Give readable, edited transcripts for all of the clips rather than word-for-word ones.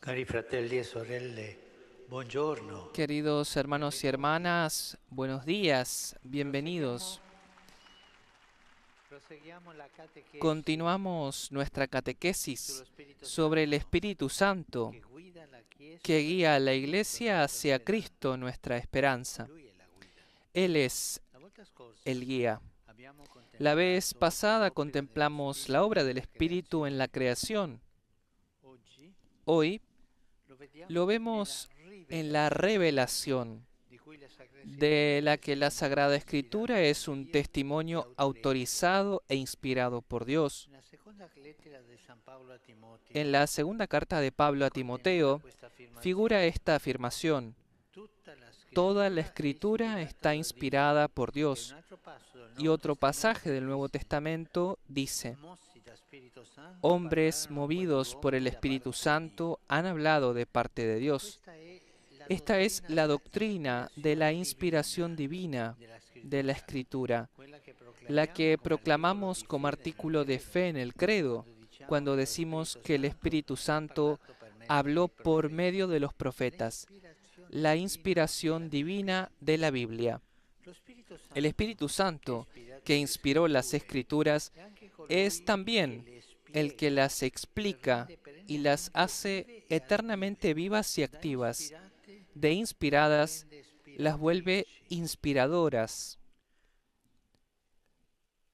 Cari fratelli e sorelle, buongiorno. Queridos hermanos y hermanas, buenos días, bienvenidos. Proseguiamo la catechesi Continuamos nuestra catequesis sullo Spirito sobre el Santo Espíritu Santo che guida la Chiesa que guía a la verso Iglesia la hacia speranza. Cristo, nuestra esperanza. Lui è la guida. Él es La volta scorsa el guía. abbiamo La vez contemplato pasada l'opera dello contemplamos la Spirito obra del nella Espíritu en la creazione. creación. Oggi Hoy lo vediamo lo nella vemos en la rivelazione revelación, di cui la Sacra de Scrittura la è que la Sagrada testimone Escritura ispirata es da un Dio e testimonio autorevole. autorizado e inspirado por Dios. Nella seconda lettera di San Paolo a Timoteo En la segunda carta de Pablo a conteneva Timoteo questa affermazione: figura esta afirmación: tutta la toda la scrittura è escritura ispirata está da Dio. inspirada por E un Dios. altro passo del Y Nuovo otro Testamento pasaje del Nuevo dice: Testamento dice: mossi da Spirito Santo hombres parlarono a quegli movidos por el uomini da Espíritu parte di Dio. Santo han hablado de parte de Dios. Questa è la Esta es dottrina la della doctrina de la inspiración ispirazione divina della de la scrittura, Escritura, quella che la proclamiamo que come articolo proclamamos di como fede nel artículo de credo, fe en el credo, quando diciamo cuando che lo decimos Spirito que el Santo Espíritu ha Santo parlato per mezzo habló dei por profeti. medio de los profetas. L'ispirazione La divina della inspiración Bibbia. divina de la Biblia. Lo Spirito El Santo Espíritu che ha Santo, ispirato que le inspiró las scritture Escrituras, è anche es colui che también le el que spiega las e le explica rende y las perennemente hace vive e eternamente attive. vivas y Da activas. ispirate De le inspiradas, rende las vuelve ispiratrici. inspiradoras.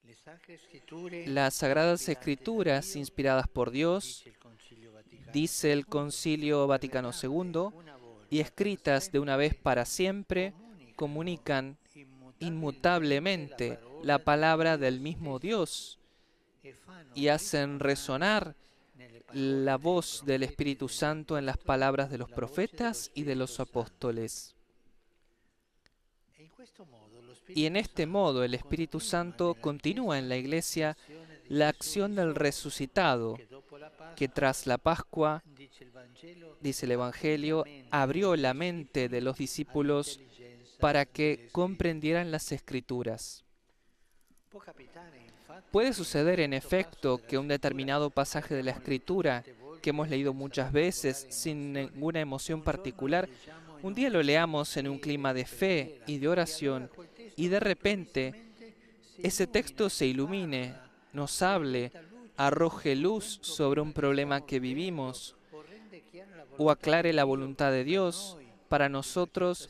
Le Sacre Scritture Las Sagradas ispirate da Escrituras, Dio, inspiradas por Dios, dice il Concilio Vaticano dice el II, Concilio Vaticano revelate II, una y volta per escritas de una vez sempre, para siempre, comunicano comunican immutabilmente la inmutablemente la parola di palabra Dio del mismo stesso Dios e fanno y hacen risonare resonar nelle la parole dei voz del profeti e Espíritu degli Santo en las apostoli palabras de los la voce dello profetas y de Spirito los Santo. apóstoles. E in questo modo lo Y en Spirito este modo Santo el Espíritu continua Santo nella continúa en Chiesa la Iglesia l'azione di la Gesù acción del risorto, resucitado, che dopo la que Pasqua, tras la Pascua, dice il Vangelo, dice el aprì la Evangelio, mente abrió dei la mente de discepoli los discípulos all'intelligenza para que delle Scritture. comprendieran las Escrituras. Può capitare infatti Puede che un suceder en certo passo efecto della que un Scrittura determinado che pasaje de la abbiamo letto Escritura tante que hemos volte leído senza muchas veces particolare sin emozione, ninguna emoción un giorno lo particular, leggiamo in un un día lo clima di leamos en un clima fede, di de fe preghiera, y de e allora oración quel y testo de repente improvvisamente si ese texto illumina, se ci ilumine, parla, nos hable, proietta luce arroje su un luz sobre un problema che problema stiamo que vivendo vivimos o rende chiara la o volontà aclare di la Dio voluntad de per Dios noi para in una certa nosotros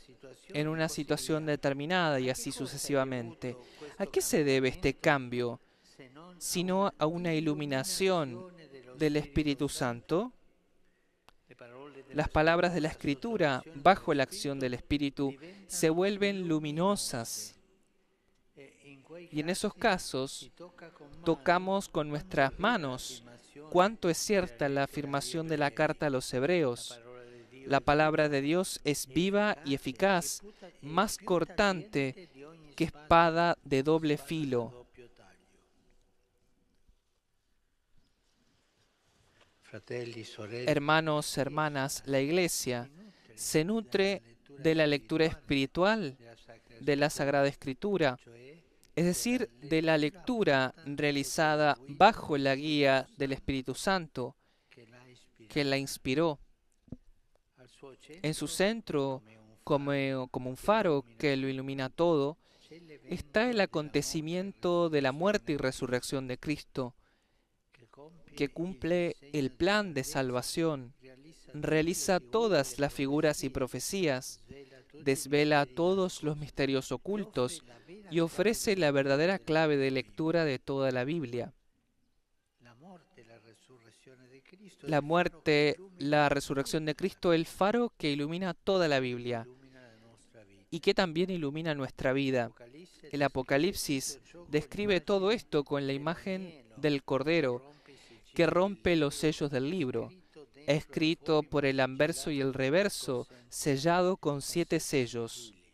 en situazione e una così situación via. determinada y A che así cosa è sucesivamente. dovuto ¿A questo qué se debe este cambiamento cambio? se non a Sino una a una iluminación illuminazione dello del Spirito Espíritu Santo? Santo. Le parole della Las palabras de la Scrittura sotto Escritura, l'azione dello bajo la acción Spirito del Espíritu, se diventano vuelven luminose luminosas. e in quei Y en esos casi casos si tocca con mano tocamos con quanto è nuestras vera manos l'affermazione cuánto es della cierta la lettera agli afirmación de la Ebrei. carta a los La Hebreos. parola di Dio La è palabra viva, de Dios es viva y efficace eficaz, e más più cortante tagliente di ogni que espada de doble spada da filo. doppio taglio. Fratelli, sorelle, Hermanos, la hermanas, Chiesa la Iglesia si se dalla nutre lettura de la lectura spirituale espiritual della Sacra de la Scrittura, Sagrada Escritura, cioè es della decir, de la lettura lectura fatta sotto la realizada guida bajo dello la Spirito guía del Santo Espíritu Santo che l'ha que la ispirata. inspiró. Al suo En su centro, centro, come un faro como un che lo faro illumina que lo tutto, ilumina todo, c'è está el l'evento della morte e acontecimiento de la muerte resurrezione y di Cristo, resurrección de Cristo, che que compie il cumple el disegno di plan de salvezza, salvación, realizza tutte le realiza figure e todas le las figuras y profezie, profecías, svela tutti i desvela misteri todos los nascosti misterios e offre ocultos la vera y chiave di ofrece la lettura verdadera della clave de Bibbia. lectura de toda la Biblia. La morte e la resurrezione di Cristo è La il faro che muerte, illumina la resurrección de tutta Cristo, el faro que ilumina toda la e Biblia illumina la nostra y vita. que también ilumina nuestra vida. L'Apocalisse El descrive Apocalipsis tutto ciò con describe todo l'immagine esto con la imagen dell'agnello del che Cordero rompe i que sigilli del rompe los libro, sellos del libro, scritto dentro e escrito fuori por ma el anverso y sigillato el con reverso, sellado con con 7 7 sellos. sigilli.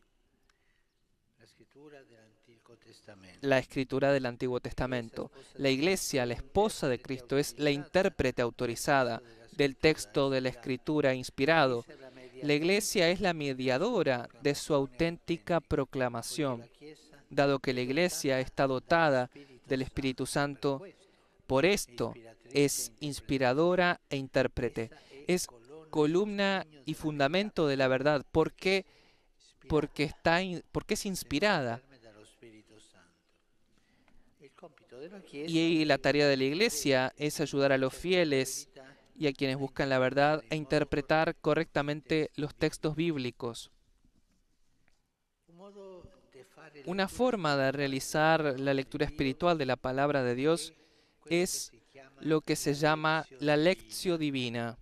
La scrittura dell'Antico Testamento. La escritura del Antiguo La Chiesa, Testamento. sposa La di Cristo, Iglesia, è la esposa de l'interprete Cristo, es la autorizzata intérprete del autorizada testo della del scrittura texto de la ispirata. Escritura La inspirado. Chiesa è la La Iglesia es mediatrice la della sua mediadora de su proclamazione auténtica autentica, poiché la proclamación. Chiesa Dado que è la Iglesia dotata está dallo dotada Spirito del Espíritu Santo, per Santo, questo por è esto ispiratrice e es interpretatrice. inspiradora e intérprete. Essa è Es colonna columna y fundamento de la verdad. ¿Por qué? Porque es inspirada. Y la tarea de la Iglesia es ayudar a los fieles y a quienes buscan la verdad a interpretar correctamente los textos bíblicos. Una forma de realizar la lectura espiritual de la palabra de Dios es lo que se llama la lectio divina.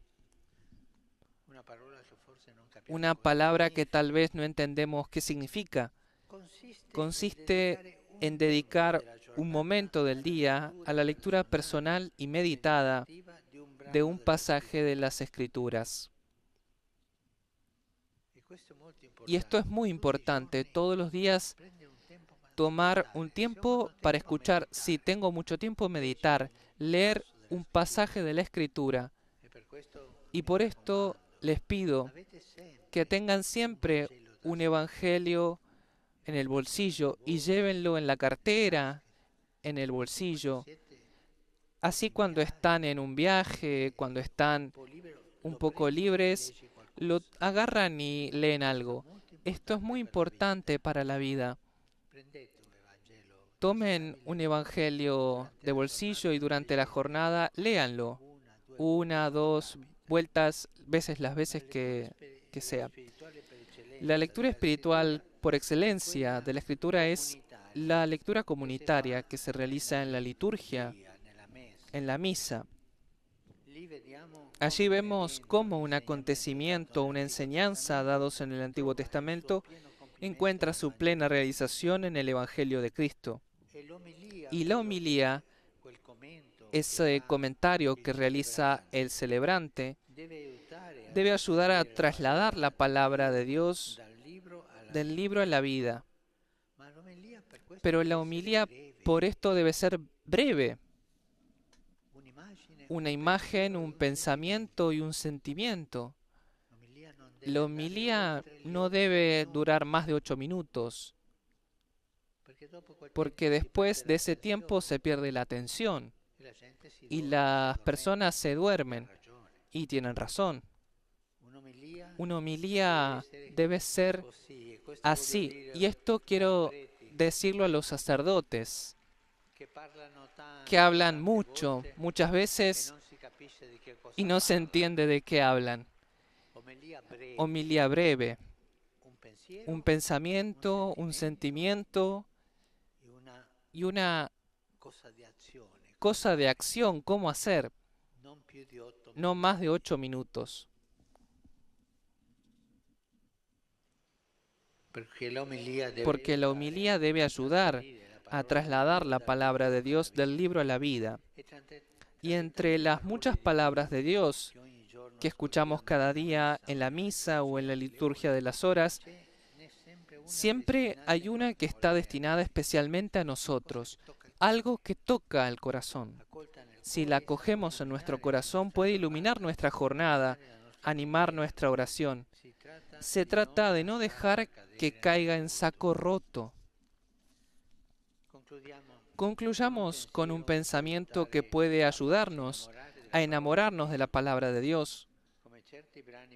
Una palabra que tal vez no entendemos qué significa. Consiste en dedicar un momento del día a la lectura personal y meditada de un pasaje de las Escrituras. Y esto es muy importante, todos los días tomar un tiempo para escuchar, si tengo mucho tiempo, meditar, leer un pasaje de la Escritura. Y por esto les pido que tengan siempre un evangelio en el bolsillo y llévenlo en la cartera, en el bolsillo. Así cuando están en un viaje, cuando están un poco libres, lo agarran y leen algo. Esto es muy importante para la vida. Tomen un evangelio de bolsillo y durante la jornada léanlo. 1, 2 vueltas, las veces que sea. La lectura espiritual por excelencia de la Escritura es la lectura comunitaria que se realiza en la liturgia, en la misa. Allí vemos cómo un acontecimiento, una enseñanza dados en el Antiguo Testamento encuentra su plena realización en el Evangelio de Cristo. Y la homilía, ese comentario que realiza el celebrante, debe ayudar a trasladar la palabra de Dios del libro a la vida. Pero la homilía por esto debe ser breve. Una imagen, un pensamiento y un sentimiento. La homilía no debe durar más de 8 minutos, porque después de ese tiempo se pierde la atención y las personas se duermen y tienen razón. Una homilía debe ser así, y esto quiero decirlo a los sacerdotes, que hablan mucho, muchas veces, y no se entiende de qué hablan. Homilía breve, un pensamiento, un sentimiento y una cosa de acción, cómo hacer, no más de 8 minutos. Porque la homilía debe ayudar a trasladar la palabra de Dios del libro a la vida. Y entre las muchas palabras de Dios que escuchamos cada día en la misa o en la liturgia de las horas, siempre hay una que está destinada especialmente a nosotros, algo que toca el corazón. Si la acogemos en nuestro corazón, puede iluminar nuestra jornada, animar nuestra oración. Se trata de no dejar que caiga en saco roto. Concluyamos con un pensamiento que puede ayudarnos a enamorarnos de la palabra de Dios.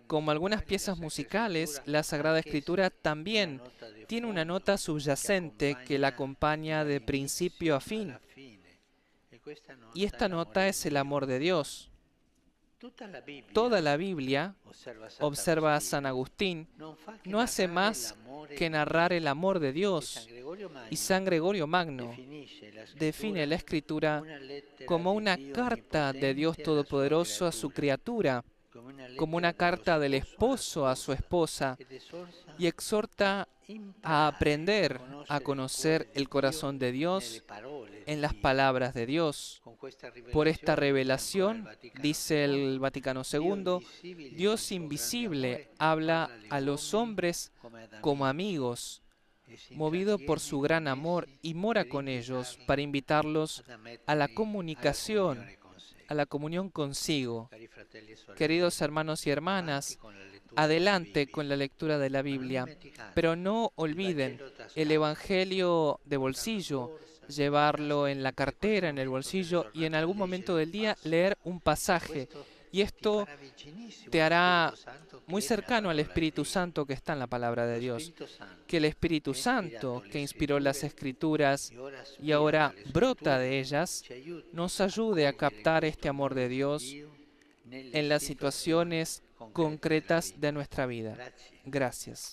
Como algunas piezas musicales, la Sagrada Escritura también tiene una nota subyacente que la acompaña de principio a fin. Y esta nota es el amor de Dios. Toda la Biblia, observa a San Agustín, no hace más que narrar el amor de Dios. Y San Gregorio Magno define la Escritura como una carta de Dios Todopoderoso a su criatura, como una carta del esposo a su esposa, y exhorta a aprender a conocer el corazón de Dios en las palabras de Dios. Por esta revelación, dice el Vaticano II, Dios invisible habla a los hombres como amigos, movido por su gran amor, y mora con ellos para invitarlos a la comunicación, a la comunión consigo. Queridos hermanos y hermanas, adelante con la lectura de la Biblia, pero no olviden el Evangelio de bolsillo, llevarlo en la cartera, en el bolsillo, y en algún momento del día leer un pasaje. Y esto te hará muy cercano al Espíritu Santo que está en la palabra de Dios. Que el Espíritu Santo, que inspiró las Escrituras y ahora brota de ellas, nos ayude a captar este amor de Dios en las situaciones concretas de nuestra vida. Gracias.